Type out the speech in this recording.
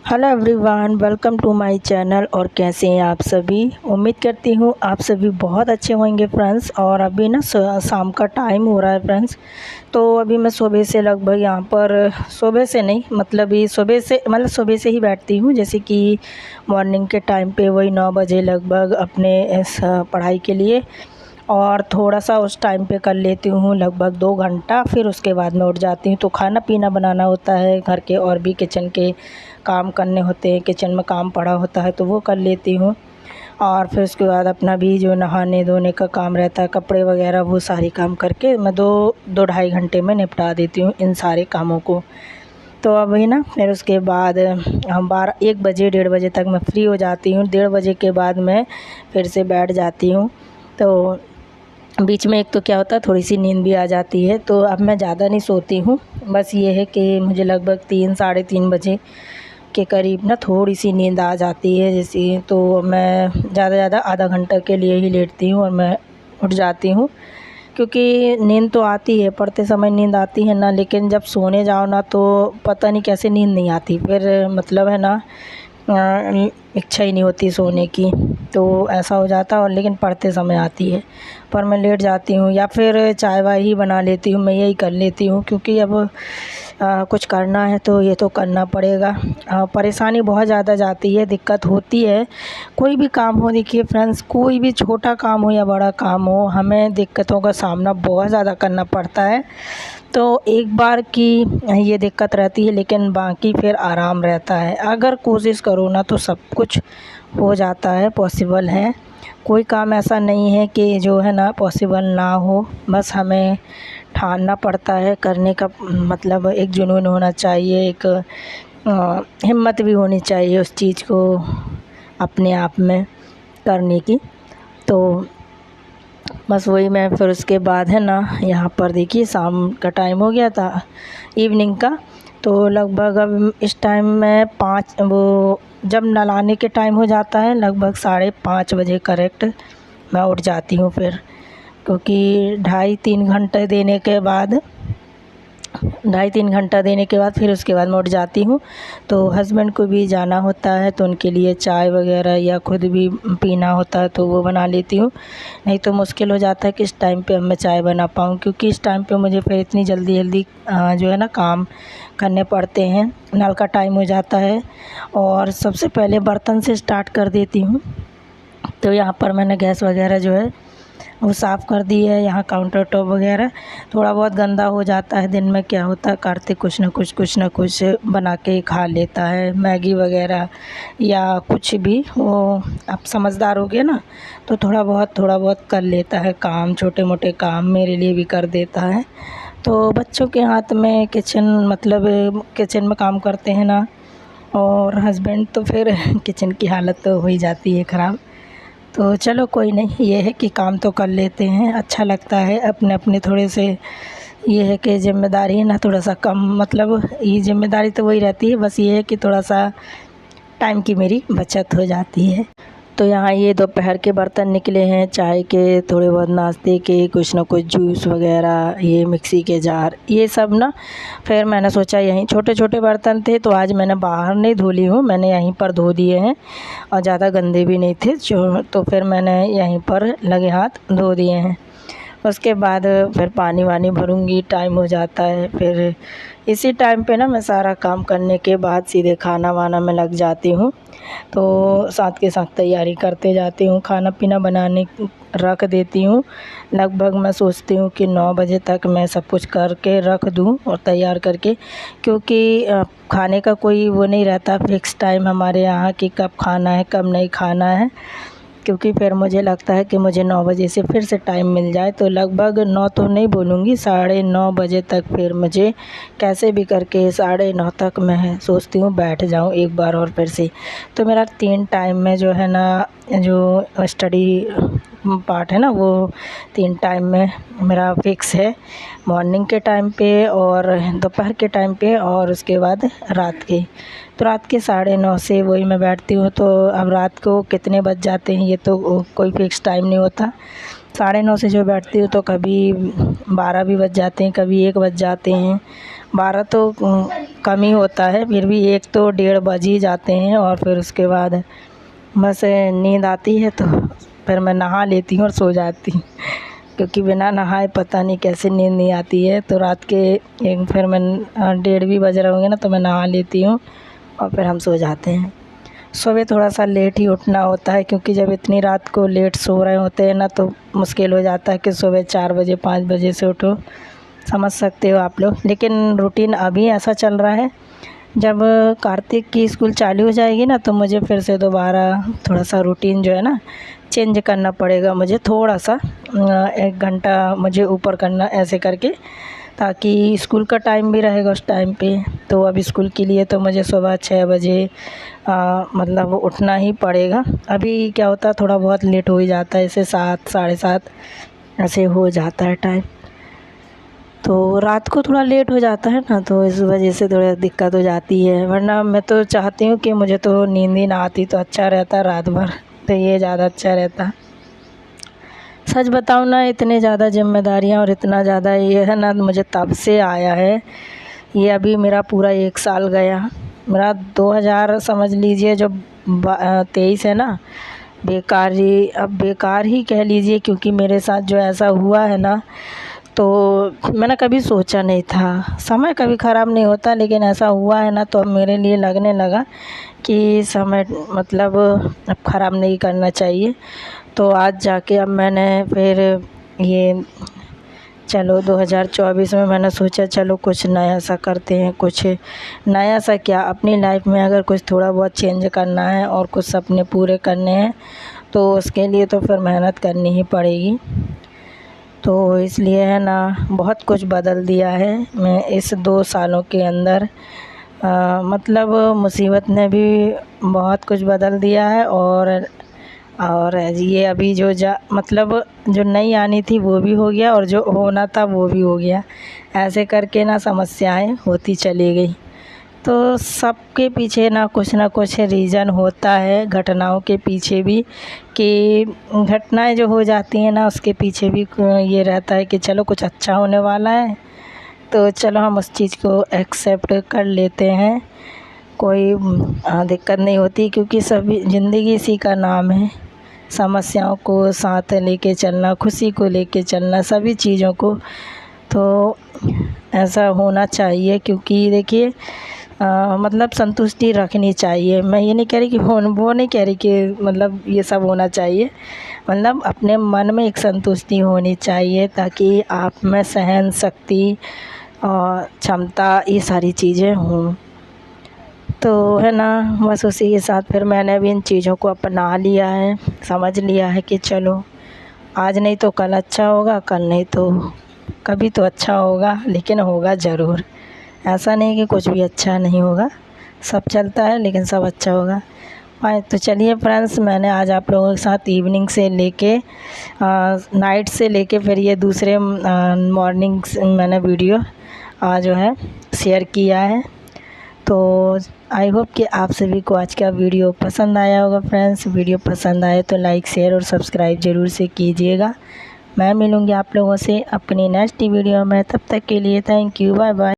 Hello everyone, welcome to my channel. और कैसे हैं आप सभी? उम्मीद करती हूँ आप सभी बहुत अच्छे होंगे फ्रेंड्स। और अभी ना शाम का टाइम हो रहा है फ्रेंड्स। तो अभी मैं सुबह से लगभग यहाँ पर सुबह से नहीं मतलब ये सुबह से ही बैठती हूँ। जैसे कि मॉर्निंग के टाइम पे वही 9 बजे लगभग अपने पढ़ाई के लिए, और थोड़ा-सा उस टाइम पे कर लेती हूँ लगभग 2 घंटा। फिर उसके बाद मैं उठ जाती हूँ। तो खाना-पीना बनाना होता है, घर के और भी किचन के काम करने होते हैं, किचन में काम पड़ा होता है तो वो कर लेती हूँ। और फिर उसके बाद अपना भी जो नहाने-धोने का काम रहता है, कपड़े वग़ैरह, वो सारे काम करके मैं 2 ढाई घंटे में निपटा देती हूँ इन सारे कामों को। तो अभी ना फिर उसके बाद हम 1 बजे 1:30 तक मैं फ्री हो जाती हूँ। 1:30 बजे के बाद मैं फिर से बैठ जाती हूँ। तो बीच में एक तो क्या होता है, थोड़ी-सी नींद भी आ जाती है। तो अब मैं ज़्यादा नहीं सोती हूँ, बस ये है कि मुझे लगभग 3 साढ़े 3 बजे के करीब ना थोड़ी-सी नींद आ जाती है जैसे। तो मैं ज़्यादा से ज़्यादा आधा घंटा के लिए ही लेटती हूँ और मैं उठ जाती हूँ। क्योंकि नींद तो आती है, पढ़ते समय नींद आती है ना, लेकिन जब सोने जाओ ना तो पता नहीं कैसे नींद नहीं आती। फिर मतलब है ना, इच्छा ही नहीं होती सोने की, तो ऐसा हो जाता है। और लेकिन पढ़ते समय आती है, पर मैं लेट जाती हूँ या फिर चाय-वाय ही बना लेती हूँ, मैं यही कर लेती हूँ। क्योंकि अब कुछ करना है तो ये तो करना पड़ेगा। परेशानी बहुत ज़्यादा जाती है, दिक्कत होती है। कोई भी काम हो, देखिए फ्रेंड्स, कोई भी छोटा काम हो या बड़ा काम हो, हमें दिक्कतों का सामना बहुत ज़्यादा करना पड़ता है। तो एक बार की ये दिक्कत रहती है, लेकिन बाकी फिर आराम रहता है। अगर कोशिश करो ना तो सब कुछ हो जाता है, पॉसिबल है। कोई काम ऐसा नहीं है कि जो है ना पॉसिबल ना हो, बस हमें ठानना पड़ता है। करने का मतलब एक जुनून होना चाहिए, एक हिम्मत भी होनी चाहिए उस चीज़ को अपने आप में करने की। तो बस वही मैं फिर उसके बाद है ना, यहाँ पर देखिए शाम का टाइम हो गया था, इवनिंग का। तो लगभग अब इस टाइम में 5 वो जब नहलाने के टाइम हो जाता है लगभग 5:30 बजे करेक्ट मैं उठ जाती हूँ फिर। क्योंकि ढाई 3 घंटा देने के बाद फिर उसके बाद मैं उठ जाती हूँ। तो हस्बैंड को भी जाना होता है तो उनके लिए चाय वग़ैरह या खुद भी पीना होता है तो वो बना लेती हूँ। नहीं तो मुश्किल हो जाता है कि इस टाइम पे अब मैं चाय बना पाऊँ, क्योंकि इस टाइम पे मुझे फिर इतनी जल्दी-जल्दी जो है ना काम करने पड़ते हैं। नल का टाइम हो जाता है और सबसे पहले बर्तन से स्टार्ट कर देती हूँ। तो यहाँ पर मैंने गैस वग़ैरह जो है वो साफ़ कर दी है। यहाँ काउंटर टॉप वग़ैरह थोड़ा बहुत गंदा हो जाता है। दिन में क्या होता है, कार्तिक कुछ ना कुछ बना के खा लेता है, मैगी वग़ैरह या कुछ भी। वो आप समझदार हो गए ना, तो थोड़ा बहुत कर लेता है काम, छोटे-मोटे काम मेरे लिए भी कर देता है। तो बच्चों के हाथ में किचन में काम करते हैं ना, और हस्बैंड तो फिर किचन की हालत तो हो ही जाती है ख़राब। तो चलो कोई नहीं, ये है कि काम तो कर लेते हैं, अच्छा लगता है। अपने थोड़े से ये है कि ज़िम्मेदारी है ना थोड़ा-सा कम, मतलब ये ज़िम्मेदारी तो वही रहती है, बस ये है कि थोड़ा-सा टाइम की मेरी बचत हो जाती है। तो यहाँ ये दोपहर के बर्तन निकले हैं, चाय के, थोड़े बहुत नाश्ते के, कुछ ना कुछ जूस वग़ैरह, ये मिक्सी के जार, ये सब ना। फिर मैंने सोचा यहीं छोटे-छोटे बर्तन थे तो आज मैंने बाहर नहीं धो ली हूँ, मैंने यहीं पर धो दिए हैं। और ज़्यादा गंदे भी नहीं थे जो, तो फिर मैंने यहीं पर लगे हाथ धो दिए हैं। उसके बाद फिर पानी वानी भरूँगी, टाइम हो जाता है। फिर इसी टाइम पे ना मैं सारा काम करने के बाद सीधे खाना वाना में लग जाती हूँ। तो साथ के साथ तैयारी करते जाती हूँ, खाना पीना बनाने रख देती हूँ। लगभग मैं सोचती हूँ कि 9 बजे तक मैं सब कुछ करके रख दूँ और तैयार करके। क्योंकि खाने का कोई वो नहीं रहता फ़िक्स टाइम हमारे यहाँ कि कब खाना है कब नहीं खाना है। क्योंकि फिर मुझे लगता है कि मुझे 9 बजे से फिर से टाइम मिल जाए, तो लगभग 9 तो नहीं बोलूँगी, 9:30 बजे तक फिर मुझे कैसे भी करके 9:30 तक मैं सोचती हूँ बैठ जाऊँ एक बार और फिर से। तो मेरा 3 टाइम में जो है ना, जो स्टडी पार्ट है ना, वो 3 टाइम में मेरा फ़िक्स है। मॉर्निंग के टाइम पे और दोपहर के टाइम पे और उसके बाद रात के। तो रात के 9:30 से वही मैं बैठती हूँ। तो अब रात को कितने बज जाते हैं ये तो कोई फ़िक्स टाइम नहीं होता। 9:30 से जो बैठती हूँ तो कभी 12 भी बज जाते हैं, कभी 1 बज जाते हैं। 12 तो कम ही होता है, फिर भी 1 तो 1:30 बज ही जाते हैं और फिर उसके बाद बस नींद आती है तो फिर मैं नहा लेती हूँ और सो जाती हूँ, क्योंकि बिना नहाए पता नहीं कैसे नींद नहीं आती है। तो रात के फिर मैं 1:30 भी बज रहे होंगे ना तो मैं नहा लेती हूँ और फिर हम सो जाते हैं। सुबह थोड़ा सा लेट ही उठना होता है, क्योंकि जब इतनी रात को लेट सो रहे होते हैं ना तो मुश्किल हो जाता है कि सुबह 4 बजे 5 बजे से उठो, समझ सकते हो आप लोग। लेकिन रूटीन अभी ऐसा चल रहा है, जब कार्तिक की स्कूल चालू हो जाएगी ना तो मुझे फिर से दोबारा थोड़ा सा रूटीन जो है ना चेंज करना पड़ेगा मुझे, थोड़ा सा 1 घंटा मुझे ऊपर करना ऐसे करके, ताकि स्कूल का टाइम भी रहेगा उस टाइम पे। तो अब स्कूल के लिए तो मुझे सुबह 6 बजे मतलब उठना ही पड़ेगा। अभी क्या होता है थोड़ा बहुत लेट हो ही जाता है, ऐसे 7 साढ़े 7 ऐसे हो जाता है टाइम। तो रात को थोड़ा लेट हो जाता है ना तो इस वजह से थोड़ा दिक्कत हो जाती है, वरना मैं तो चाहती हूँ कि मुझे तो नींद ही ना आती तो अच्छा रहता रात भर, तो ये ज़्यादा अच्छा रहता। सच बताऊँ ना, इतने ज़्यादा ज़िम्मेदारियाँ और इतना ज़्यादा ये है ना मुझे तब से आया है, ये अभी मेरा पूरा 1 साल गया। मेरा 2000 समझ लीजिए जो 23 है ना, बेकार ही कह लीजिए, क्योंकि मेरे साथ जो ऐसा हुआ है ना तो मैंने कभी सोचा नहीं था। समय कभी ख़राब नहीं होता, लेकिन ऐसा हुआ है ना तो अब मेरे लिए लगने लगा कि समय मतलब अब ख़राब नहीं करना चाहिए। तो आज जाके अब मैंने फिर ये चलो 2024 में मैंने सोचा चलो कुछ नया सा करते हैं, कुछ नया सा क्या अपनी लाइफ में अगर कुछ थोड़ा बहुत चेंज करना है और कुछ सपने पूरे करने हैं तो उसके लिए तो फिर मेहनत करनी ही पड़ेगी। तो इसलिए है ना बहुत कुछ बदल दिया है मैं इस 2 सालों के अंदर। मतलब मुसीबत ने भी बहुत कुछ बदल दिया है, और ये अभी जो मतलब जो नहीं आनी थी वो भी हो गया और जो होना था वो भी हो गया। ऐसे करके ना समस्याएं होती चली गई। तो सबके पीछे ना कुछ रीज़न होता है, घटनाओं के पीछे भी, कि घटनाएं जो हो जाती हैं ना उसके पीछे भी ये रहता है कि चलो कुछ अच्छा होने वाला है, तो चलो हम उस चीज़ को एक्सेप्ट कर लेते हैं। कोई दिक्कत नहीं होती, क्योंकि सभी ज़िंदगी इसी का नाम है, समस्याओं को साथ लेके चलना, खुशी को लेके चलना, सभी चीज़ों को। तो ऐसा होना चाहिए, क्योंकि देखिए मतलब संतुष्टि रखनी चाहिए। मैं ये नहीं कह रही कि वो नहीं कह रही कि मतलब ये सब होना चाहिए, मतलब अपने मन में एक संतुष्टि होनी चाहिए, ताकि आप में सहन शक्ति और क्षमता ये सारी चीज़ें हों। तो है ना बस उसी के साथ फिर मैंने भी इन चीज़ों को अपना लिया है, समझ लिया है कि चलो आज नहीं तो कल अच्छा होगा, कल नहीं तो कभी तो अच्छा होगा, लेकिन होगा ज़रूर। ऐसा नहीं कि कुछ भी अच्छा नहीं होगा, सब चलता है लेकिन सब अच्छा होगा। तो चलिए फ्रेंड्स, मैंने आज आप लोगों के साथ इवनिंग से लेके नाइट से लेके फिर ये दूसरे मॉर्निंग मैंने वीडियो जो है शेयर किया है। तो आई होप कि आप सभी को आज का वीडियो पसंद आया होगा। फ्रेंड्स, वीडियो पसंद आए तो लाइक शेयर और सब्सक्राइब ज़रूर से कीजिएगा। मैं मिलूँगी आप लोगों से अपनी नेक्स्ट वीडियो में, तब तक के लिए थैंक यू, बाय बाय।